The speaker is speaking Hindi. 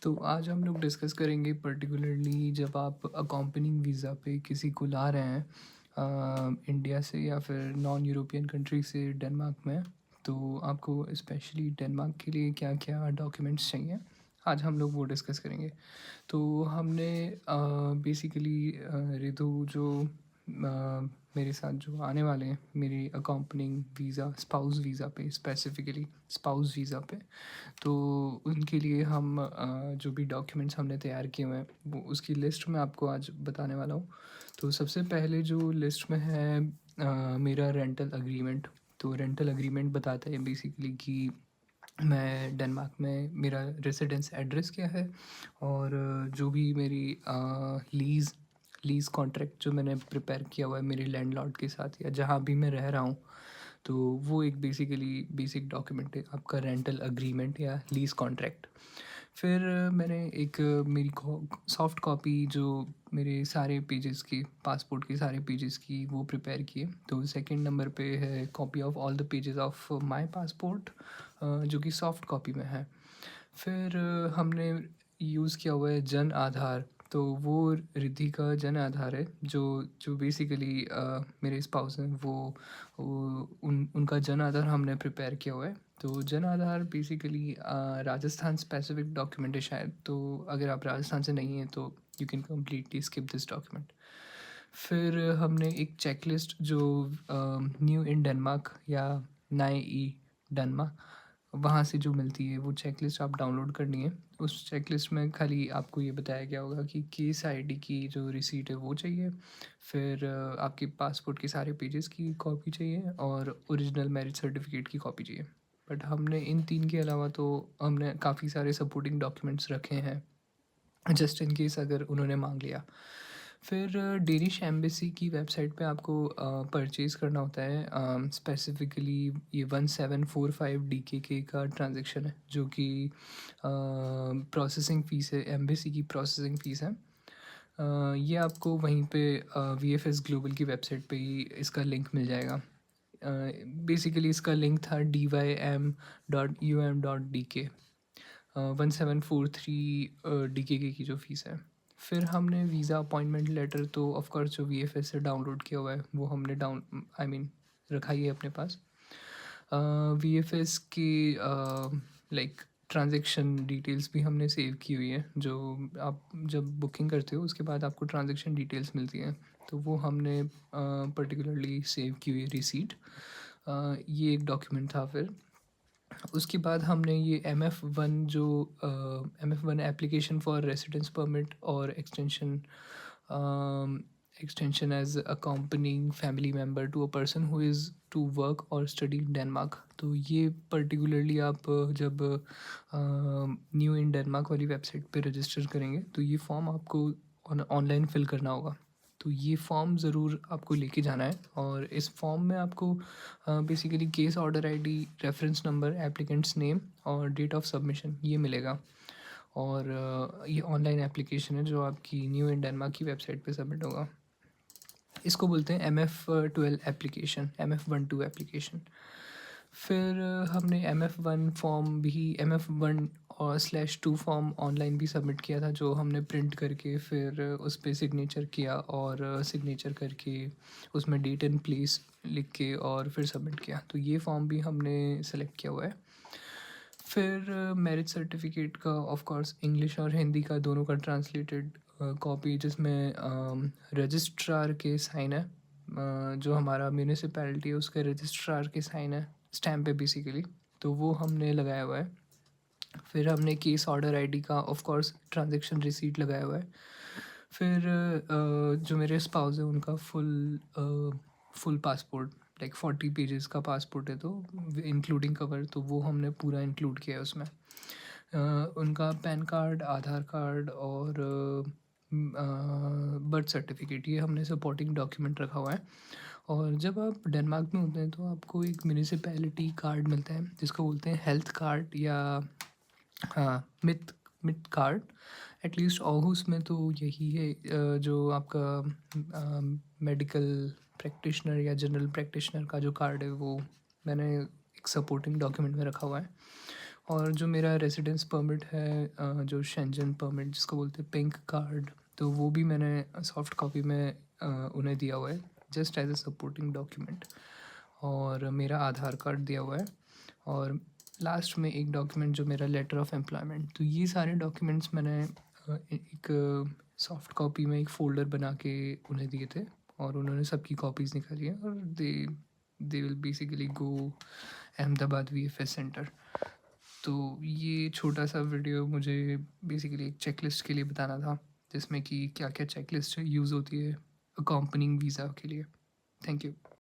तो आज हम लोग डिस्कस करेंगे पर्टिकुलरली जब आप अकॉम्पनिंग वीज़ा पे किसी को ला रहे हैं इंडिया से या फिर नॉन यूरोपियन कंट्री से डेनमार्क में। तो आपको स्पेशली डेनमार्क के लिए क्या क्या डॉक्यूमेंट्स चाहिए, आज हम लोग वो डिस्कस करेंगे। तो हमने बेसिकली रितु जो मेरे साथ जो आने वाले हैं मेरी अकॉम्पनिंग वीज़ा स्पाउस वीज़ा पे, स्पेसिफिकली स्पाउस वीज़ा पे, तो उनके लिए हम जो भी डॉक्यूमेंट्स हमने तैयार किए हुए हैं वो उसकी लिस्ट मैं आपको आज बताने वाला हूँ। तो सबसे पहले जो लिस्ट में है मेरा रेंटल एग्रीमेंट। तो रेंटल एग्रीमेंट बताता है बेसिकली कि मैं डेनमार्क में मेरा रेसिडेंस एड्रेस क्या है, और जो भी मेरी लीज़ लीज़ कॉन्ट्रैक्ट जो मैंने प्रिपेयर किया हुआ है मेरे लैंडलॉर्ड के साथ या जहाँ भी मैं रह रहा हूँ, तो वो एक बेसिकली बेसिक डॉक्यूमेंट है आपका रेंटल एग्रीमेंट या लीज़ कॉन्ट्रैक्ट। फिर मैंने एक मेरी सॉफ्ट कॉपी जो मेरे सारे पेजेस की पासपोर्ट के सारे पेजेस की वो प्रिपेयर किए। तो सेकंड नंबर पे है copy of all the pages of my passport, जो कि सॉफ्ट कॉपी में है। फिर हमने यूज़ किया हुआ है जन आधार। तो वो रिद्धि का जन आधार है जो जो बेसिकली मेरे स्पाउस हैं वो उनका जन आधार हमने प्रिपेयर किया हुआ है। तो Jan Aadhaar basically Rajasthan specific document है शायद, तो अगर आप राजस्थान से नहीं हैं तो you can completely skip this document. फिर हमने एक चेकलिस्ट जो न्यू इन डेनमार्क या नए ई डेनमार्क वहाँ से जो मिलती है वो चेकलिस्ट आप डाउनलोड करनी है। उस चेकलिस्ट में खाली आपको ये बताया गया होगा कि केस आईडी की जो रिसीट है वो चाहिए। फिर आपके पासपोर्ट के सारे पेजेस की कॉपी चाहिए और ओरिजिनल मैरिज सर्टिफिकेट की कॉपी चाहिए। बट हमने इन तीन के अलावा तो हमने काफ़ी सारे सपोर्टिंग डॉक्यूमेंट्स रखे हैं जस्ट इन केस अगर उन्होंने मांग लिया। फिर डेनिश एम्बेसी की वेबसाइट पे आपको परचेज़ करना होता है स्पेसिफिकली ये 1745 DKK का ट्रांजैक्शन है जो कि प्रोसेसिंग फ़ीस है, एम्बेसी की प्रोसेसिंग फ़ीस है। ये आपको वहीं पे VFS ग्लोबल की वेबसाइट पे ही इसका लिंक मिल जाएगा। बेसिकली इसका लिंक था dym.um.dk, 1743 DKK की जो फ़ीस है। फिर हमने वीज़ा अपॉइंटमेंट लेटर तो ऑफ कोर्स जो VFS से डाउनलोड किया हुआ है वो हमने रखा ही है अपने पास। VFS की लाइक ट्रांजैक्शन डिटेल्स भी हमने सेव की हुई है। जो आप जब बुकिंग करते हो उसके बाद आपको ट्रांजैक्शन डिटेल्स मिलती हैं, तो वो हमने पर्टिकुलरली सेव की हुई रिसीट। ये एक डॉक्यूमेंट था। फिर उसके बाद हमने ये MF1 जो MF1 application for residence permit और extension as accompanying family member to a person who is to work और स्टडी इन डेनमार्क। तो ये पर्टिकुलरली आप जब न्यू इन डेनमार्क वाली वेबसाइट पे रजिस्टर करेंगे तो ये फॉर्म आपको ऑनलाइन फिल करना होगा। तो ये फॉर्म ज़रूर आपको लेके जाना है, और इस फॉर्म में आपको basically case order ID, reference number, applicants name और डेट ऑफ सबमिशन ये मिलेगा। और ये ऑनलाइन एप्लीकेशन है जो आपकी न्यू इन डेनमार्क की वेबसाइट पे सबमिट होगा। इसको बोलते हैं MF12 एप्लीकेशन, MF12 एप्लीकेशन। फिर हमने MF1 फॉर्म भी, MF1 और /2 फॉर्म ऑनलाइन भी सबमिट किया था जो हमने प्रिंट करके फिर उस पर सिग्नेचर किया, और सिग्नेचर करके उसमें डेट एंड प्लेस लिख के और फिर सबमिट किया। तो ये फॉर्म भी हमने सेलेक्ट किया हुआ है। फिर मैरिज सर्टिफिकेट का ऑफ कोर्स इंग्लिश और हिंदी का दोनों का ट्रांसलेटेड कॉपी जिसमें रजिस्ट्रार के साइन है, जो हमारा म्यूनिसिपैलिटी है उसके रजिस्ट्रार के साइन है, स्टैम्प है बेसिकली, तो वो हमने लगाया हुआ है। फिर हमने केस ऑर्डर आईडी का ऑफ कोर्स ट्रांजैक्शन रिसीट लगाया हुआ है। फिर जो मेरे स्पाउस है उनका फुल पासपोर्ट, लाइक 40 पेजेस का पासपोर्ट है, तो इंक्लूडिंग कवर, तो वो हमने पूरा इंक्लूड किया है उसमें। उनका पैन कार्ड, आधार कार्ड और बर्थ सर्टिफिकेट ये हमने सपोर्टिंग डॉक्यूमेंट रखा हुआ है। और जब आप डेनमार्क में होते हैं तो आपको एक म्यूनिसिपैलिटी कार्ड मिलता है जिसको बोलते हैं हेल्थ कार्ड या हाँ myth myth card. At least August में तो यही है, जो आपका मेडिकल प्रैक्टिशनर या जनरल प्रैक्टिशनर का जो कार्ड है वो मैंने एक सपोर्टिंग डॉक्यूमेंट में रखा हुआ है। और जो मेरा रेसिडेंस परमिट है, जो शेंजन परमिट जिसको बोलते हैं पिंक कार्ड, तो वो भी मैंने सॉफ्ट कॉपी में उन्हें दिया हुआ है, just as a supporting document. और मेरा आधार कार्ड दिया हुआ है। और लास्ट में एक डॉक्यूमेंट जो मेरा लेटर ऑफ एम्प्लॉयमेंट। तो ये सारे डॉक्यूमेंट्स मैंने एक सॉफ्ट कॉपी में एक फ़ोल्डर बना के उन्हें दिए थे, और उन्होंने सबकी कॉपीज़ निकाली हैं, और they will basically go Ahmedabad VFS centre. तो ये छोटा सा वीडियो मुझे बेसिकली एक चेकलिस्ट के लिए बताना था, जिसमें कि क्या क्या चेकलिस्ट यूज़ होती है अकॉम्पनिंग वीज़ा के लिए। Thank you.